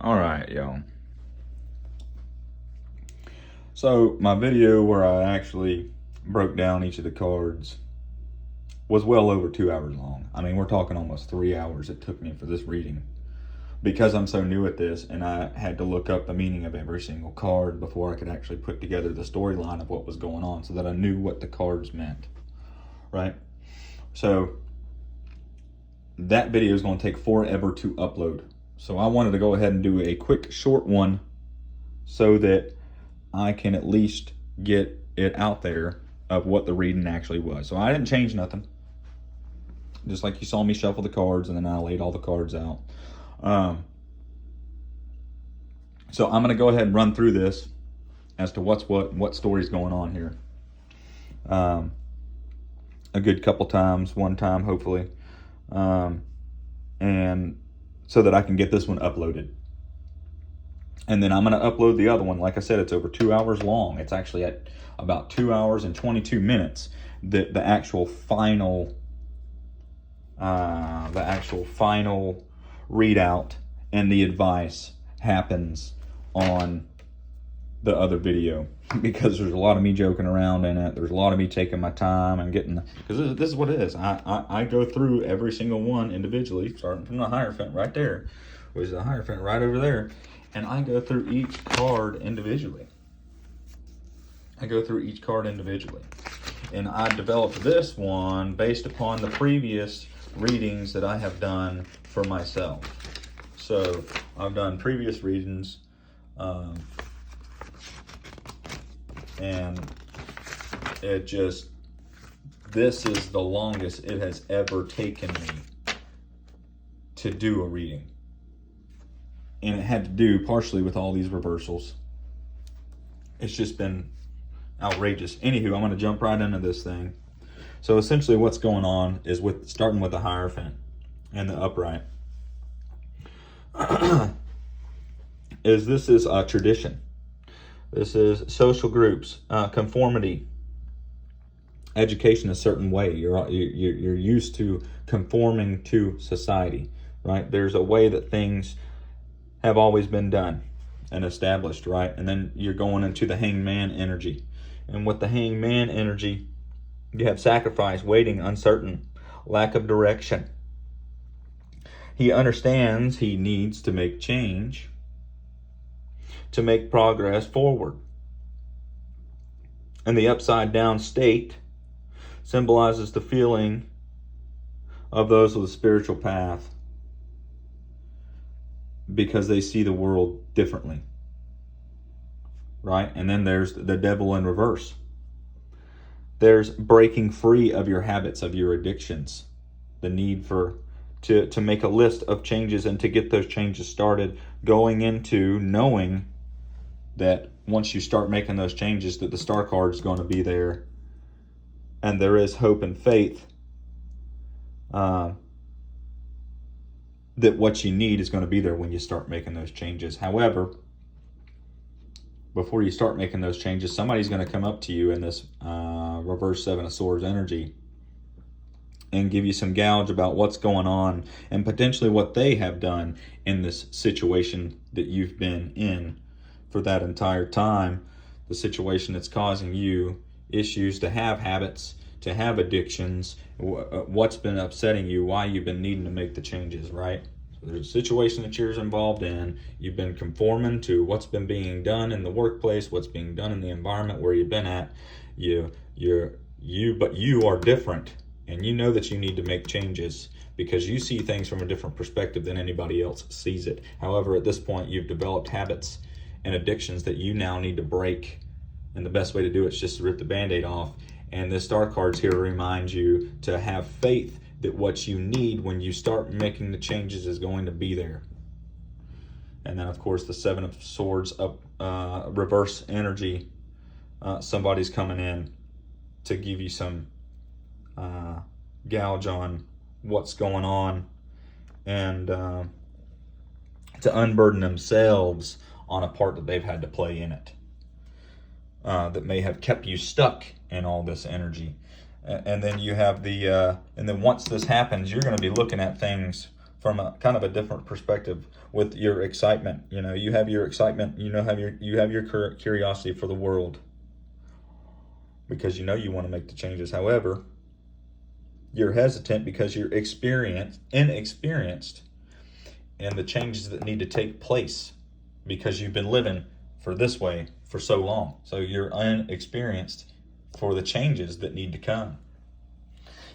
All right, y'all. So my video where I actually broke down each of the cards was well over 2 hours long. I mean, we're talking almost 3 hours it took me for this reading. Because I'm so new at this and I had to look up the meaning of every single card before I could actually put together the storyline of what was going on so that I knew what the cards meant, right? So that video is going to take forever to upload. So I wanted to go ahead and do a quick short one so that I can at least get it out there of what the reading actually was. So I didn't change nothing. Just like you saw me shuffle the cards and then I laid all the cards out. So I'm going to go ahead and run through this as to what story's going on here. A good couple times, one time hopefully. And so that I can get this one uploaded. And then I'm going to upload the other one. Like I said, it's over 2 hours long. It's actually at about 2 hours and 22 minutes. The actual final readout and the advice happens on the other video, because there's a lot of me joking around in it. There's a lot of me taking my time and getting, because this is what it is. I go through every single one individually, starting from the Hierophant right there, which is the Hierophant right over there, and I go through each card individually. And I developed this one based upon the previous readings that I have done for myself. So I've done previous readings, and this is the longest it has ever taken me to do a reading. And it had to do partially with all these reversals. It's just been outrageous. Anywho, I'm going to jump right into this thing. So essentially what's going on is starting with the Hierophant and the upright. This is a tradition. This is social groups, conformity, education a certain way. You're used to conforming to society, right? There's a way that things have always been done and established, right? And then you're going into the Hangman energy. And with the Hangman energy, you have sacrifice, waiting, uncertain, lack of direction. He understands he needs to make change to make progress forward. And the upside down state symbolizes the feeling of those with a spiritual path, because they see the world differently, right? And then there's the Devil in reverse. There's breaking free of your habits, of your addictions, the need to make a list of changes and to get those changes started, going into knowing that once you start making those changes, that the star card is going to be there, and there is hope and faith that what you need is going to be there when you start making those changes. However, before you start making those changes, somebody's going to come up to you in this reverse Seven of Swords energy and give you some gouge about what's going on and potentially what they have done in this situation that you've been in for that entire time. The situation that's causing you issues, to have habits, to have addictions, what's been upsetting you, why you've been needing to make the changes, right? So there's a situation that you're involved in. You've been conforming to what's been being done in the workplace, what's being done in the environment where you've been at. But you are different, and you know that you need to make changes because you see things from a different perspective than anybody else sees it. However, at this point, you've developed habits and addictions that you now need to break. And the best way to do it is just to rip the Band-Aid off. And the star card's here to remind you to have faith that what you need when you start making the changes is going to be there. And then, of course, the Seven of Swords up, reverse energy. Somebody's coming in to give you some gouge on what's going on, and to unburden themselves on a part that they've had to play in it, that may have kept you stuck in all this energy. And then you have and then once this happens, you're going to be looking at things from a kind of a different perspective with your excitement. You have your excitement, you have your curiosity for the world because you want to make the changes. However, you're hesitant because you're inexperienced in the changes that need to take place because you've been living for this way for so long. So you're inexperienced for the changes that need to come.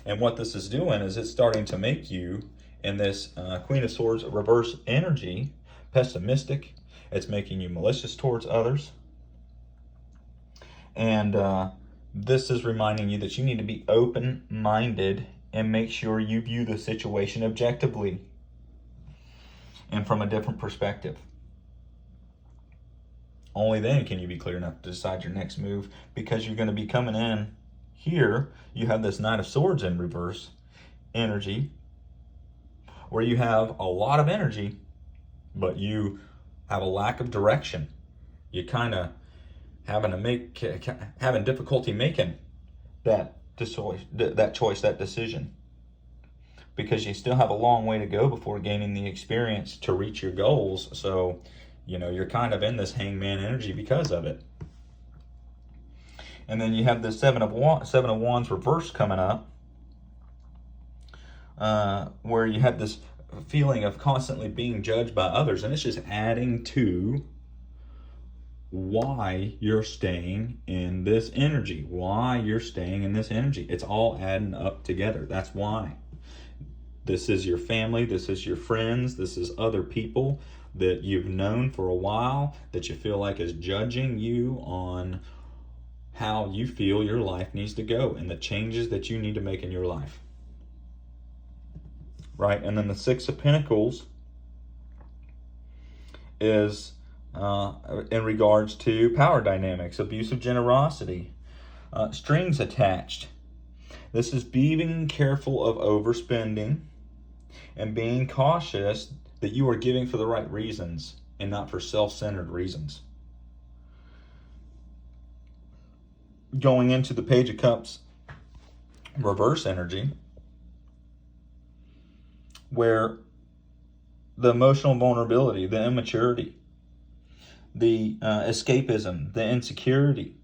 And what this is doing is it's starting to make you, in this Queen of Swords reverse energy, pessimistic. It's making you malicious towards others. And this is reminding you that you need to be open-minded and make sure you view the situation objectively and from a different perspective. Only then can you be clear enough to decide your next move, because you're going to be coming in here. You have this Knight of Swords in reverse energy, where you have a lot of energy, but you have a lack of direction. You kind of having difficulty making that choice, that decision, because you still have a long way to go before gaining the experience to reach your goals. So you're kind of in this hangman energy because of it. And then you have the Seven of Wands reverse coming up, where you have this feeling of constantly being judged by others, and it's just adding to why you're staying in this energy. It's all adding up together. That's why. This is your family, this is your friends, this is other people that you've known for a while that you feel like is judging you on how you feel your life needs to go and the changes that you need to make in your life. Right? And then the Six of Pentacles is in regards to power dynamics, abusive generosity, strings attached. This is being careful of overspending and being cautious that you are giving for the right reasons and not for self-centered reasons. Going into the Page of Cups reverse energy, where the emotional vulnerability, the immaturity, the escapism, the insecurity.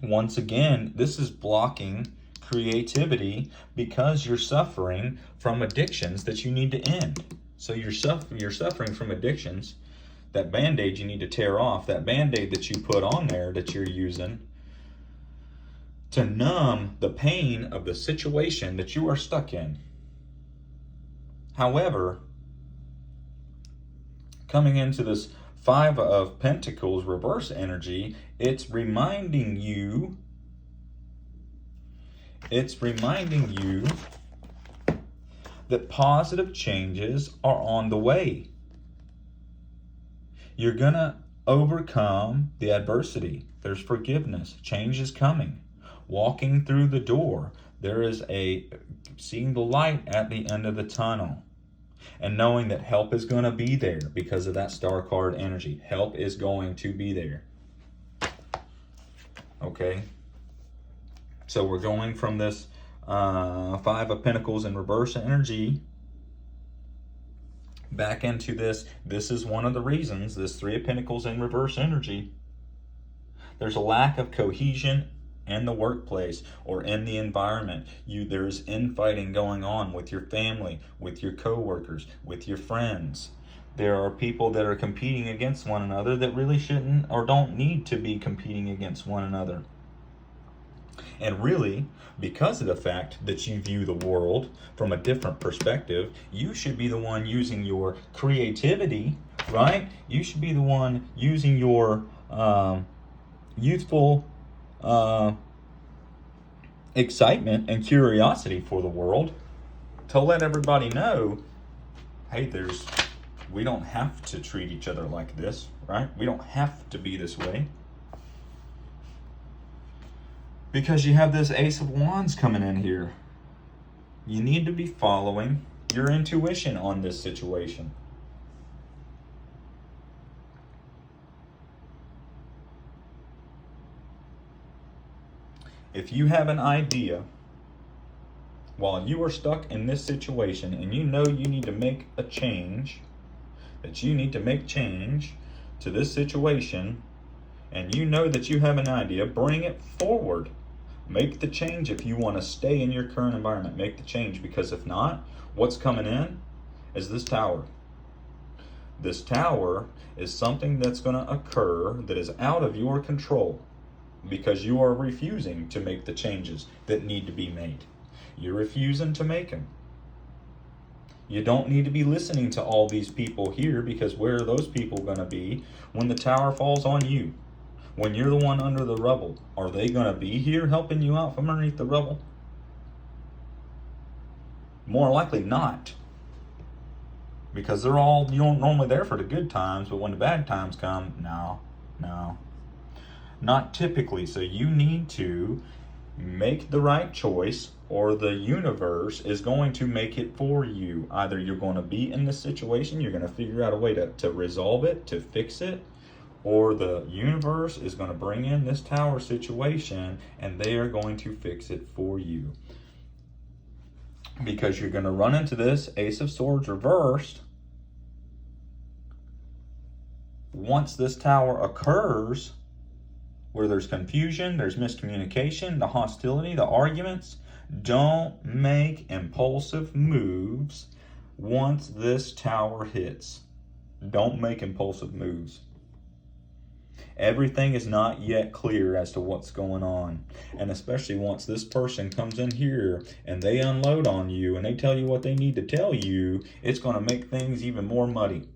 Once again, this is blocking creativity because you're suffering from addictions that you need to end. So you're suffering from addictions. That Band-Aid you need to tear off, that Band-Aid that you put on there that you're using to numb the pain of the situation that you are stuck in. However, coming into this Five of Pentacles reverse energy, it's reminding you that positive changes are on the way. You're going to overcome the adversity. There's forgiveness. Change is coming. Walking through the door, there is seeing the light at the end of the tunnel. And knowing that help is going to be there because of that Star card energy. Help is going to be there. Okay? So we're going from this Five of Pentacles in reverse energy back into this. This is one of the reasons, this Three of Pentacles in reverse energy. There's a lack of cohesion in the workplace or in the environment. There's infighting going on with your family, with your coworkers, with your friends. There are people that are competing against one another that really shouldn't or don't need to be competing against one another. And really, because of the fact that you view the world from a different perspective, you should be the one using your creativity, right? You should be the one using your youthful excitement and curiosity for the world to let everybody know, hey, we don't have to treat each other like this, right? We don't have to be this way. Because you have this Ace of Wands coming in here. You need to be following your intuition on this situation. If you have an idea while you are stuck in this situation and you know you need to make a change, that you need to make change to this situation, and you know that you have an idea, bring it forward. Make the change if you want to stay in your current environment. Make the change, because if not, what's coming in is this tower. This tower is something that's going to occur that is out of your control because you are refusing to make the changes that need to be made. You're refusing to make them. You don't need to be listening to all these people here, because where are those people going to be when the tower falls on you? When you're the one under the rubble, are they going to be here helping you out from underneath the rubble? More likely not. Because they're all, you don't normally there for the good times, but when the bad times come, no. Not typically. So you need to make the right choice, or the universe is going to make it for you. Either you're going to be in this situation, you're going to figure out a way to resolve it, to fix it, or the universe is going to bring in this tower situation and they are going to fix it for you. Because you're going to run into this Ace of Swords reversed. Once this tower occurs, where there's confusion, there's miscommunication, the hostility, the arguments, don't make impulsive moves once this tower hits. Don't make impulsive moves. Everything is not yet clear as to what's going on. And especially once this person comes in here and they unload on you and they tell you what they need to tell you, it's going to make things even more muddy.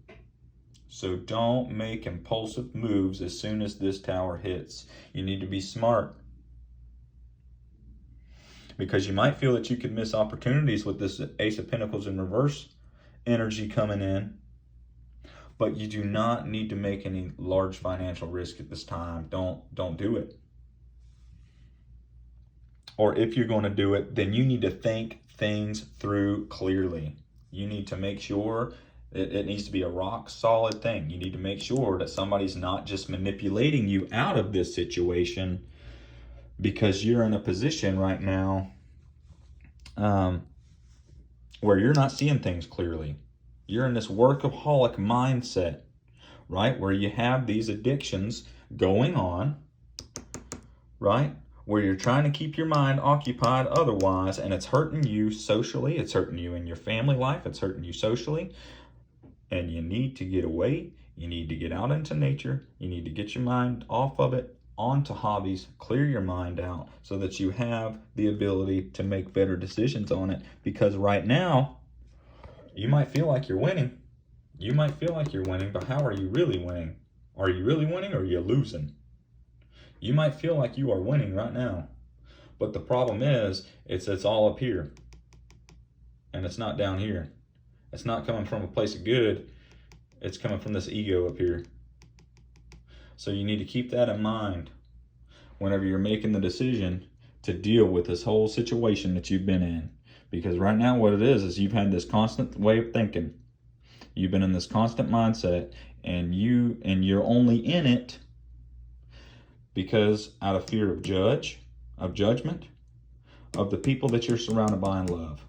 So don't make impulsive moves as soon as this tower hits. You need to be smart. Because you might feel that you could miss opportunities with this Ace of Pentacles in reverse energy coming in. But you do not need to make any large financial risk at this time. Don't do it. Or if you're going to do it, then you need to think things through clearly. You need to make sure it needs to be a rock solid thing. You need to make sure that somebody's not just manipulating you out of this situation, because you're in a position right now where you're not seeing things clearly. You're in this workaholic mindset, right? Where you have these addictions going on, right? Where you're trying to keep your mind occupied otherwise, and it's hurting you socially. It's hurting you in your family life. It's hurting you socially. And you need to get away. You need to get out into nature. You need to get your mind off of it, onto hobbies, clear your mind out so that you have the ability to make better decisions on it. Because right now, you might feel like you're winning. You might feel like you're winning, but how are you really winning? Are you really winning, or are you losing? You might feel like you are winning right now, but the problem is, it's all up here, and it's not down here. It's not coming from a place of good. It's coming from this ego up here. So you need to keep that in mind whenever you're making the decision to deal with this whole situation that you've been in. Because right now what it is you've had this constant way of thinking. You've been in this constant mindset, and you're only in it because out of fear of judgment, of the people that you're surrounded by and love.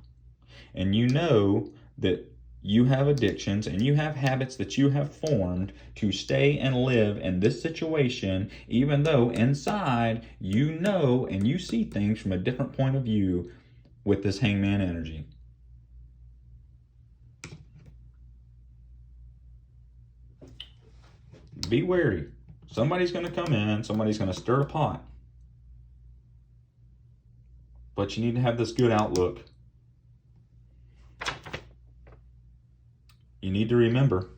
And you know that you have addictions and you have habits that you have formed to stay and live in this situation, even though inside you know and you see things from a different point of view with this hangman energy. Be wary. Somebody's going to come in, somebody's going to stir a pot. But you need to have this good outlook. You need to remember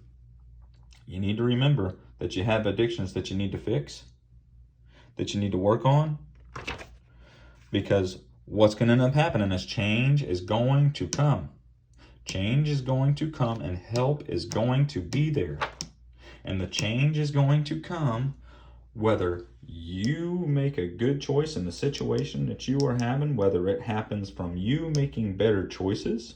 that you have addictions that you need to fix, that you need to work on, because what's going to end up happening is change is going to come. Change is going to come, and help is going to be there. And the change is going to come whether you make a good choice in the situation that you are having, whether it happens from you making better choices,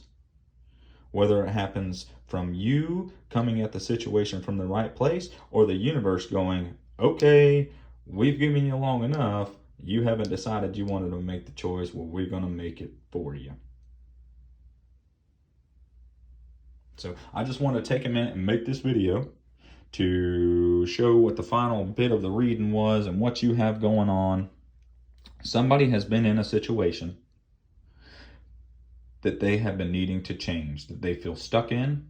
whether it happens from you coming at the situation from the right place, or the universe going, okay, we've given you long enough. You haven't decided you wanted to make the choice. Well, we're going to make it for you. So I just want to take a minute and make this video to show what the final bit of the reading was and what you have going on. Somebody has been in a situation that they have been needing to change, that they feel stuck in,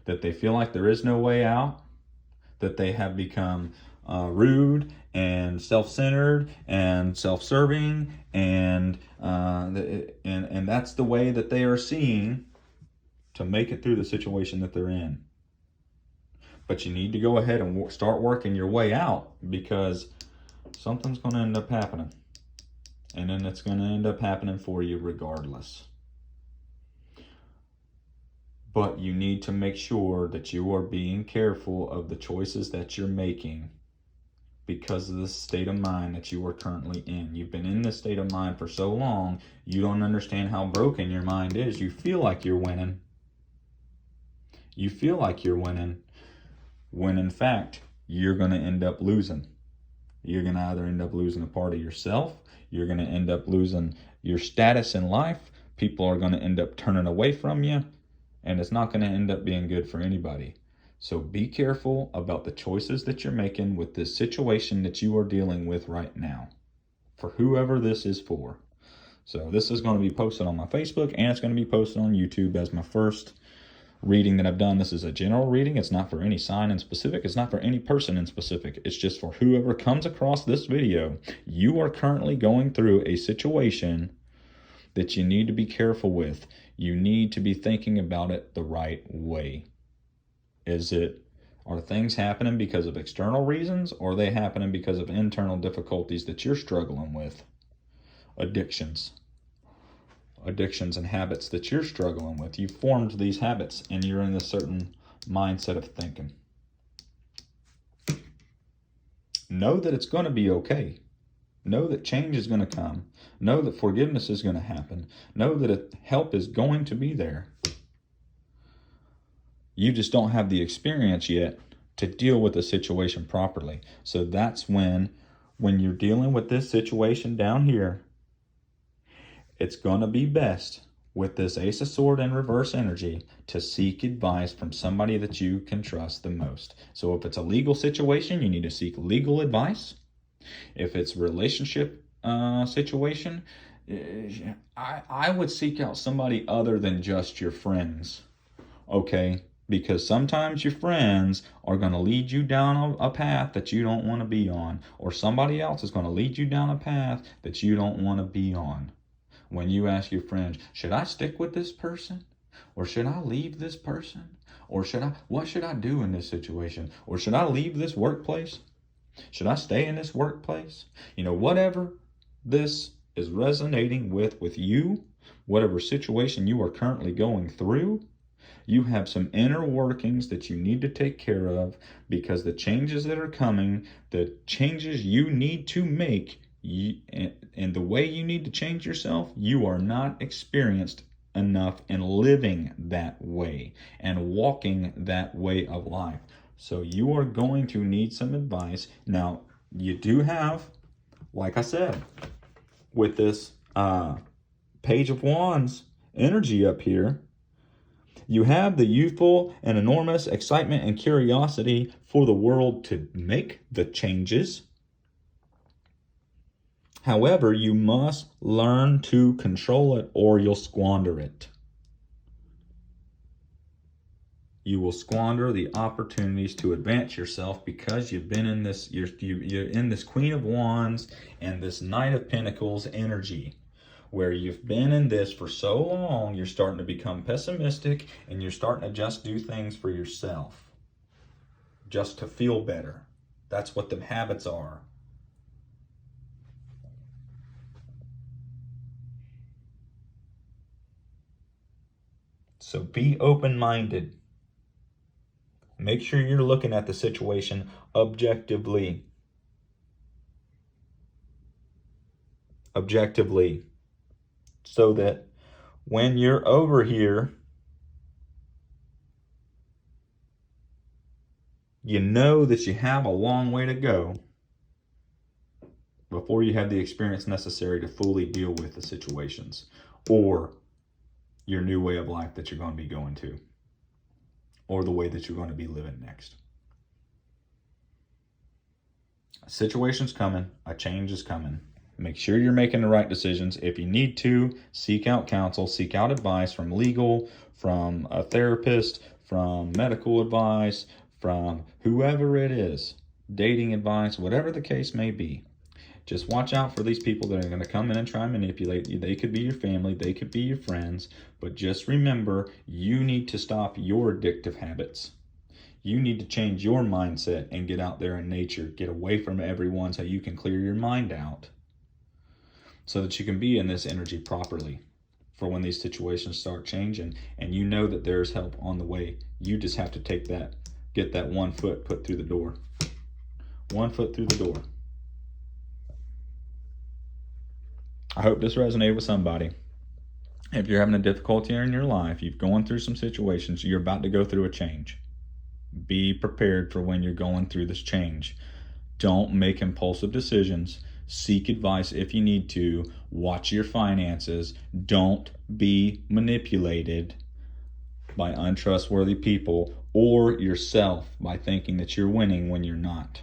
that they feel like there is no way out, that they have become rude and self-centered and self-serving, and that's the way that they are seeing to make it through the situation that they're in. But you need to go ahead and start working your way out, because something's going to end up happening, and then it's going to end up happening for you regardless. But you need to make sure that you are being careful of the choices that you're making because of the state of mind that you are currently in. You've been in this state of mind for so long, you don't understand how broken your mind is. You feel like you're winning. You feel like you're winning when in fact you're going to end up losing. You're going to either end up losing a part of yourself, you're going to end up losing your status in life, people are going to end up turning away from you, and it's not going to end up being good for anybody. So be careful about the choices that you're making with this situation that you are dealing with right now, for whoever this is for. So this is going to be posted on my Facebook, and it's going to be posted on YouTube as my first reading that I've done. This is a general reading. It's not for any sign in specific. It's not for any person in specific. It's just for whoever comes across this video. You are currently going through a situation that you need to be careful with. You need to be thinking about it the right way. Are things happening because of external reasons, or are they happening because of internal difficulties that you're struggling with? Addictions and habits that you're struggling with. You've formed these habits and you're in a certain mindset of thinking. Know that it's going to be okay. Know that change is going to come. Know that forgiveness is going to happen. Know that help is going to be there. You just don't have the experience yet to deal with the situation properly. So that's when you're dealing with this situation down here, it's going to be best with this Ace of Swords and reverse energy to seek advice from somebody that you can trust the most. So if it's a legal situation, you need to seek legal advice. If it's a relationship situation, I would seek out somebody other than just your friends, okay? Because sometimes your friends are going to lead you down a path that you don't want to be on, or somebody else is going to lead you down a path that you don't want to be on. When you ask your friends, should I stick with this person? Or should I leave this person? Or what should I do in this situation? Or should I leave this workplace? Should I stay in this workplace? Whatever this is resonating with you, whatever situation you are currently going through, you have some inner workings that you need to take care of, because the changes that are coming, the changes you need to make, and the way you need to change yourself, you are not experienced enough in living that way and walking that way of life. So you are going to need some advice. Now, you do have, like I said, with this Page of Wands energy up here, you have the youthful and enormous excitement and curiosity for the world to make the changes. However, you must learn to control it, or you'll squander it. You will squander the opportunities to advance yourself because you've been in this, you're in this Queen of Wands and this Knight of Pentacles energy, where you've been in this for so long, you're starting to become pessimistic, and you're starting to just do things for yourself, just to feel better. That's what the habits are. So be open-minded. Make sure you're looking at the situation objectively. So that when you're over here, you know that you have a long way to go before you have the experience necessary to fully deal with the situations or your new way of life that you're going to be going to. or the way that you're going to be living next. A situation's coming, a change is coming. Make sure you're making the right decisions. If you need to, seek out counsel, seek out advice from legal, from a therapist, from medical advice, from whoever it is, dating advice, whatever the case may be. Just watch out for these people that are going to come in and try and manipulate you. They could be your family, they could be your friends, but just remember, you need to stop your addictive habits. You need to change your mindset and get out there in nature. Get away from everyone so you can clear your mind out, so that you can be in this energy properly for when these situations start changing, and you know that there's help on the way. You just have to get that 1 foot put through the door. 1 foot through the door. I hope this resonated with somebody. If you're having a difficulty in your life, you've gone through some situations, you're about to go through a change. Be prepared for when you're going through this change. Don't make impulsive decisions. Seek advice if you need to. Watch your finances. Don't be manipulated by untrustworthy people or yourself by thinking that you're winning when you're not.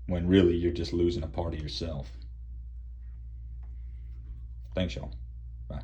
When really you're just losing a part of yourself. Thanks, y'all. Bye.